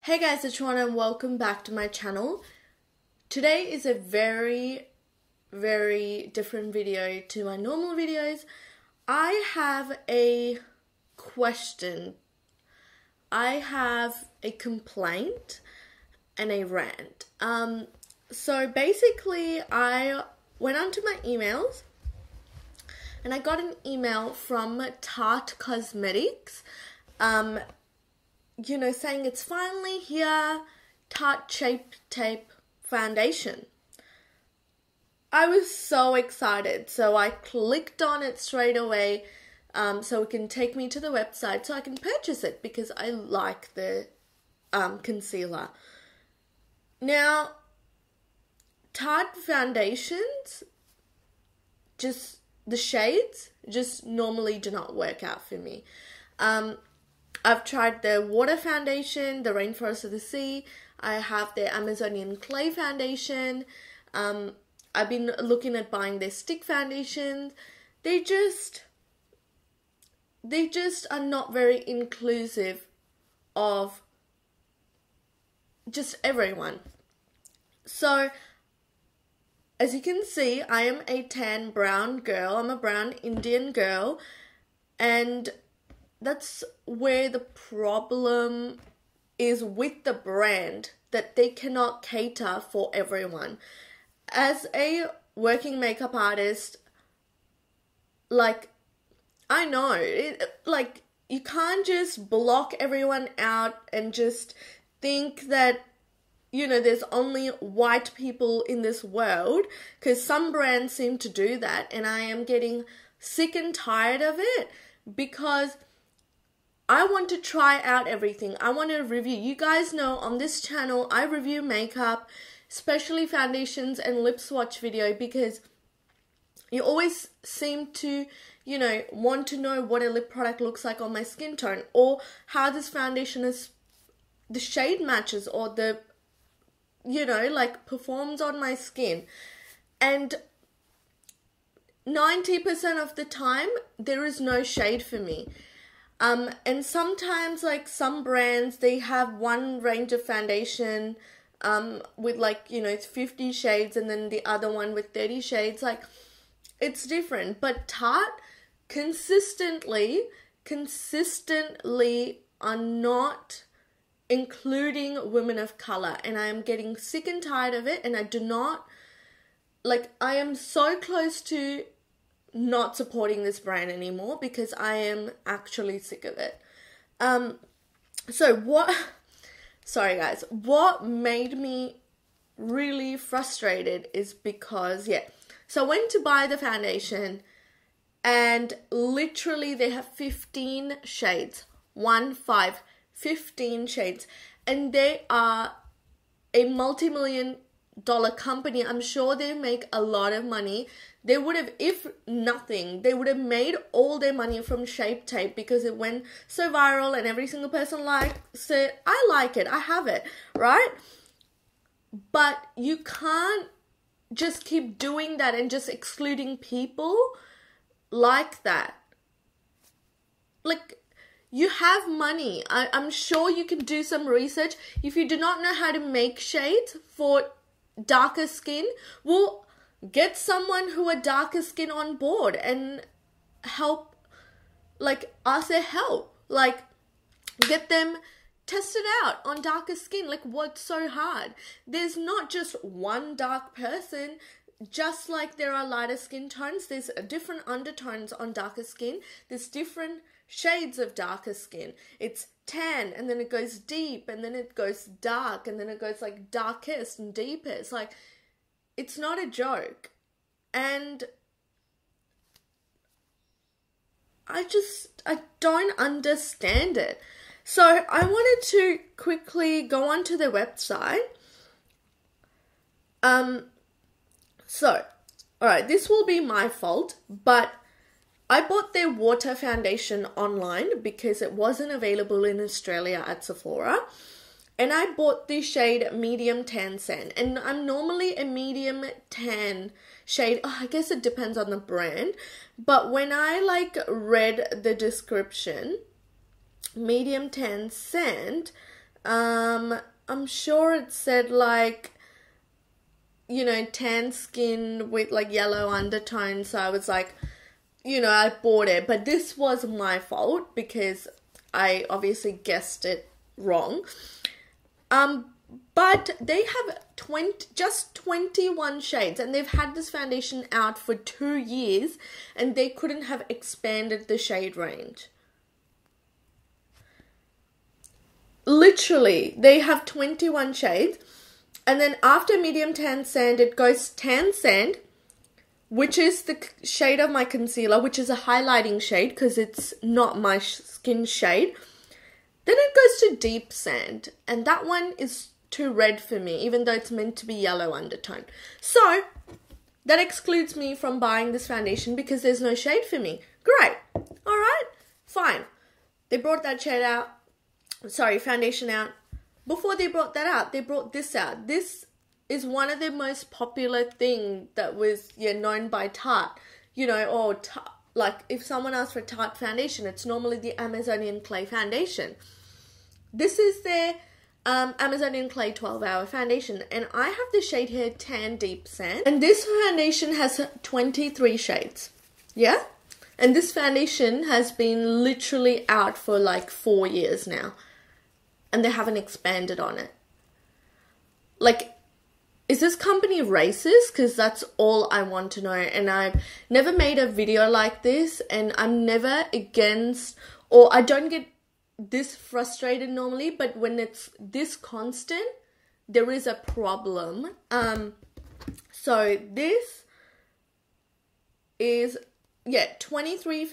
Hey guys, it's Shuana and welcome back to my channel. Today is a very different video to my normal videos. I have a question. I have a complaint and a rant. So basically I went onto my emails and I got an email from Tarte Cosmetics, you know, saying it's finally here, Tarte Shape Tape Foundation. I was so excited, so I clicked on it straight away so it can take me to the website so I can purchase it because I like the concealer. Now, Tarte foundations, just the shades, just normally do not work out for me. I've tried the water foundation, the Rainforest of the Sea. I have the Amazonian Clay foundation. I've been looking at buying their stick foundations. They just are not very inclusive of just everyone. So, as you can see, I am a tan brown girl. I'm a brown Indian girl. And that's where the problem is with the brand, that they cannot cater for everyone. As a working makeup artist, like, I know, like, you can't just block everyone out and just think that, you know, there's only white people in this world, because some brands seem to do that, and I am getting sick and tired of it, because I want to try out everything. I want to review. You guys know on this channel, I review makeup, especially foundations and lip swatch video, because you always seem to, you know, want to know what a lip product looks like on my skin tone, or how this foundation is, the shade matches, or the, you know, like performs on my skin. And 90% of the time, there is no shade for me. And sometimes, like, some brands, they have one range of foundation with, like, you know, it's 50 shades, and then the other one with 30 shades. Like, it's different. But Tarte consistently are not including women of color, and I am getting sick and tired of it, and I do not, like, I am so close to not supporting this brand anymore because I am actually sick of it. Sorry guys, what made me really frustrated is because, so I went to buy the foundation and literally they have 15 shades, 15 shades, and they are a multi-million-dollar company. I'm sure they make a lot of money. They would have, if nothing, they would have made all their money from Shape Tape because it went so viral and every single person likes it. I like it. I have it, right? But you can't just keep doing that and just excluding people like that. Like, you have money. I'm sure you can do some research. If you do not know how to make shades for darker skin, well, get someone who are darker skin on board and help, like, ask their help. Like, get them tested out on darker skin. Like, what's so hard? There's not just one dark person. Just like there are lighter skin tones, there's different undertones on darker skin. There's different shades of darker skin. It's tan, and then it goes deep, and then it goes dark, and then it goes like darkest and deepest. Like, it's not a joke. And I don't understand it. So I wanted to quickly go onto their website. Alright, this will be my fault, but I bought their water foundation online because it wasn't available in Australia at Sephora. And I bought the shade Medium Tan Sand. And I'm normally a medium tan shade. Oh, I guess it depends on the brand. But when I, like, read the description, Medium Tan Sand, I'm sure it said like, you know, tan skin with like yellow undertones. So I was like, you know, I bought it. But this was my fault because I obviously guessed it wrong. But they have just 21 shades, and they've had this foundation out for 2 years, and they couldn't have expanded the shade range. Literally, they have 21 shades, and then after medium tan sand, it goes tan sand, which is the shade of my concealer, which is a highlighting shade because it's not my skin shade. Then it goes to deep sand, and that one is too red for me, even though it's meant to be yellow undertone. So that excludes me from buying this foundation because there's no shade for me. Great. All right, fine. They brought that shade out. Sorry, foundation out. Before they brought that out, they brought this out. This is one of the most popular thing that was known by Tarte. You know, or like if someone asks for Tarte foundation, it's normally the Amazonian Clay foundation. This is their Amazonian Clay 12-hour foundation, and I have the shade here, Tan Deep Sand, and this foundation has 23 shades. Yeah, and this foundation has been literally out for like 4 years now, and they haven't expanded on it. Like, is this company racist? Because that's all I want to know. And I've never made a video like this, and I'm never against, or I don't get this frustrated normally, but when it's this constant, there is a problem. So this is 23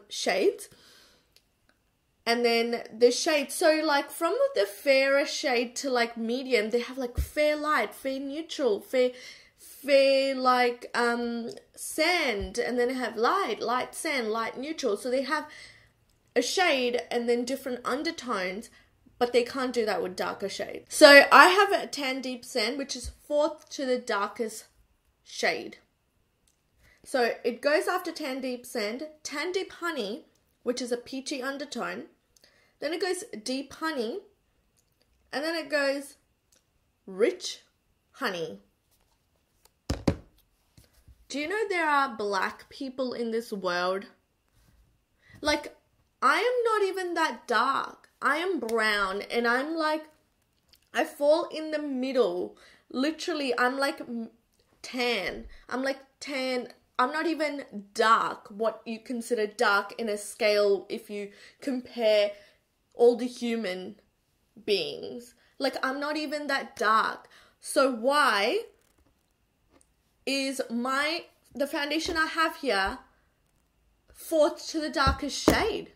shades. And then the shade, so like from the fairer shade to like medium, they have like fair light, fair neutral, fair like sand, and then they have light sand, light neutral. So they have a shade and then different undertones, but they can't do that with darker shades. So I have a Tan Deep Sand, which is fourth to the darkest shade. So it goes after Tan Deep Sand, Tan Deep Honey, which is a peachy undertone. Then it goes Deep Honey, and then it goes Rich Honey. Do you know there are black people in this world? Like, I am not even that dark. I am brown, and I'm like, I fall in the middle. Literally, I'm like tan. I'm like tan. I'm not even dark, what you consider dark in a scale if you compare all the human beings. Like, I'm not even that dark. So why is the foundation I have here fourth to the darkest shade?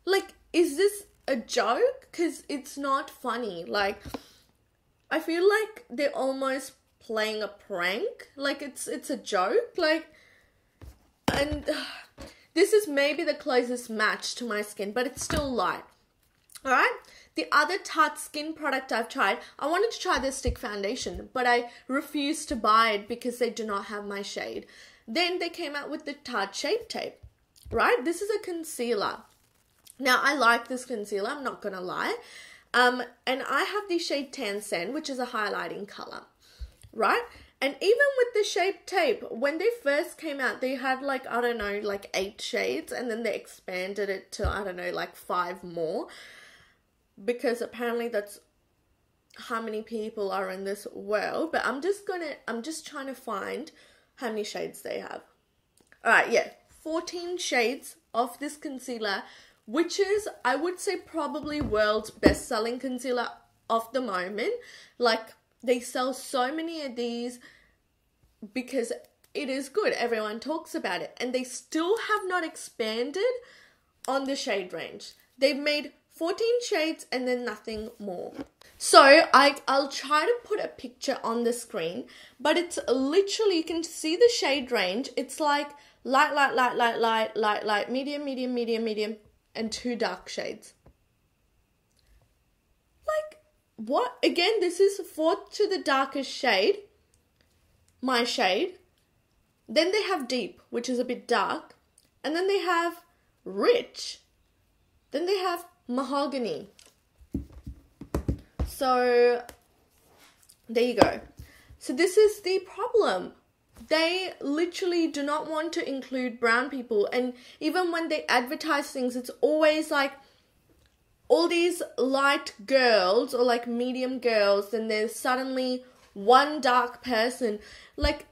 Like, is this a joke? Because it's not funny. Like, I feel like they're almost playing a prank. Like, it's a joke. Like, and this is maybe the closest match to my skin, but it's still light. Alright? The other Tarte skin product I've tried, I wanted to try their stick foundation, but I refused to buy it because they do not have my shade. Then they came out with the Tarte Shape Tape. Right? This is a concealer. Now, I like this concealer, I'm not gonna lie. And I have the shade Tan Sand, which is a highlighting color. Right? And even with the Shape Tape, when they first came out, they had like, I don't know, like 8 shades, and then they expanded it to, I don't know, like 5 more, because apparently that's how many people are in this world. But I'm just trying to find how many shades they have. Alright, yeah, 14 shades of this concealer, which is, I would say, probably world's best-selling concealer of the moment. Like, they sell so many of these because it is good. Everyone talks about it. And they still have not expanded on the shade range. They've made 14 shades and then nothing more. So I'll try to put a picture on the screen, but it's literally, you can see the shade range. It's like light, light, light, light, light, light, light, medium, medium, medium, medium, and 2 dark shades. Like, what? Again, this is fourth to the darkest shade, my shade. Then they have Deep, which is a bit dark. And then they have Rich. Then they have Mahogany. So there you go. So this is the problem. They literally do not want to include brown people, and even when they advertise things, it's always like all these light girls or like medium girls, and there's suddenly one dark person. Like,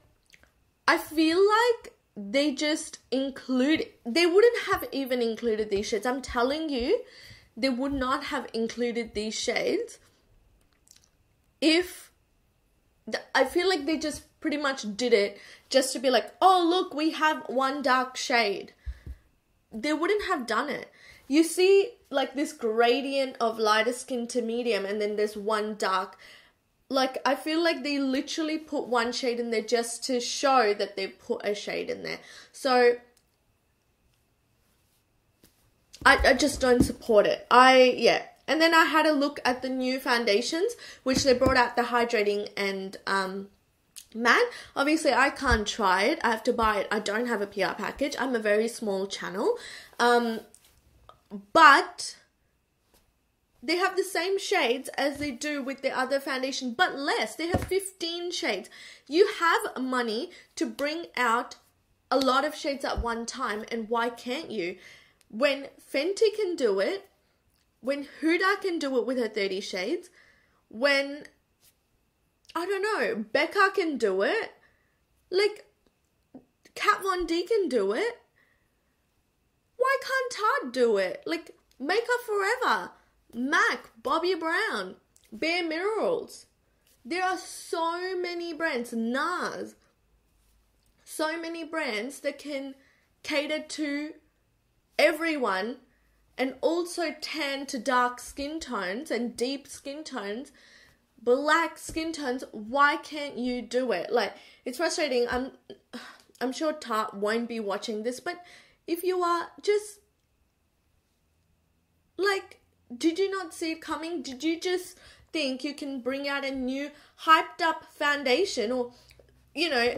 I feel like they just they wouldn't have even included these shades. I'm telling you, they would not have included these shades if I feel like they just pretty much did it just to be like, oh look, we have one dark shade. They wouldn't have done it. You see like this gradient of lighter skin to medium, and then there's one dark. Like, I feel like they literally put one shade in there just to show that they put a shade in there. So I just don't support it. Yeah. And then I had a look at the new foundations, which they brought out the hydrating and matte. Obviously, I can't try it. I have to buy it. I don't have a PR package. I'm a very small channel. But they have the same shades as they do with the other foundation, but less. They have 15 shades. You have money to bring out a lot of shades at one time, and why can't you? When Fenty can do it, when Huda can do it with her 30 shades, when, I don't know, Becca can do it, like, Kat Von D can do it, why can't Tarte do it? Like, Makeup Forever, MAC, Bobbi Brown, Bare Minerals. There are so many brands, Nars, so many brands that can cater to everyone and also tan to dark skin tones and deep skin tones, black skin tones. Why can't you do it? Like, it's frustrating. I'm sure Tarte won't be watching this, but if you are, just like, did you not see it coming? Did you just think you can bring out a new hyped up foundation, or, you know,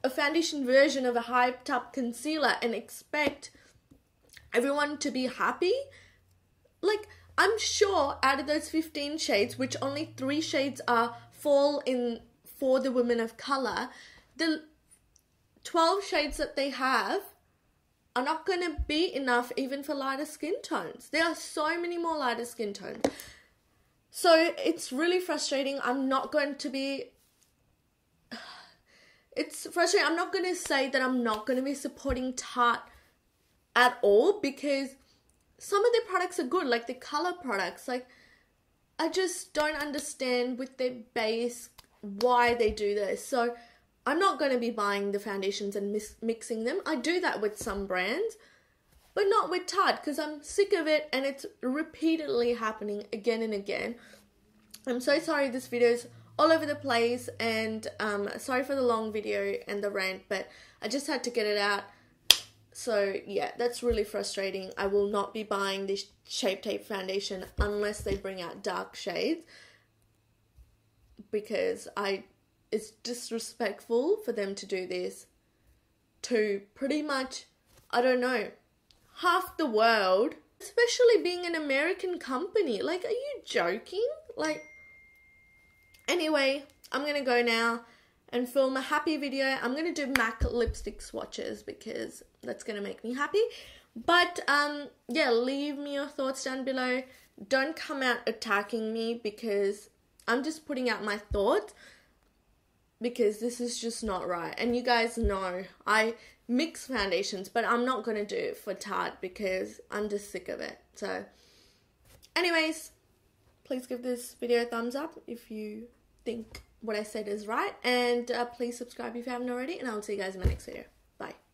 a foundation version of a hyped up concealer and expect everyone to be happy? Like, I'm sure out of those 15 shades, which only 3 shades fall in for the women of color, the 12 shades that they have are not going to be enough even for lighter skin tones. There are so many more lighter skin tones. So it's really frustrating. I'm not going to be... It's frustrating. I'm not going to say that I'm not going to be supporting Tarte at all, because some of their products are good, like the color products. Like, I just don't understand with their base why they do this. So I'm not going to be buying the foundations and mixing them. I do that with some brands, but not with Tarte, because I'm sick of it and it's repeatedly happening again and again. I'm so sorry this video is all over the place, and sorry for the long video and the rant, but I just had to get it out. So yeah, that's really frustrating. I will not be buying this Shape Tape foundation unless they bring out dark shades, because it's disrespectful for them to do this to pretty much, I don't know, half the world, especially being an American company. Like, are you joking? Like, anyway, I'm going to go now and film a happy video. I'm going to do MAC lipstick swatches because that's going to make me happy. But, yeah, leave me your thoughts down below. Don't come out attacking me, because I'm just putting out my thoughts, because this is just not right. And you guys know I mix foundations, but I'm not going to do it for Tarte because I'm just sick of it. So, anyways, please give this video a thumbs up if you think what I said is right, and please subscribe if you haven't already, and I'll see you guys in my next video. Bye.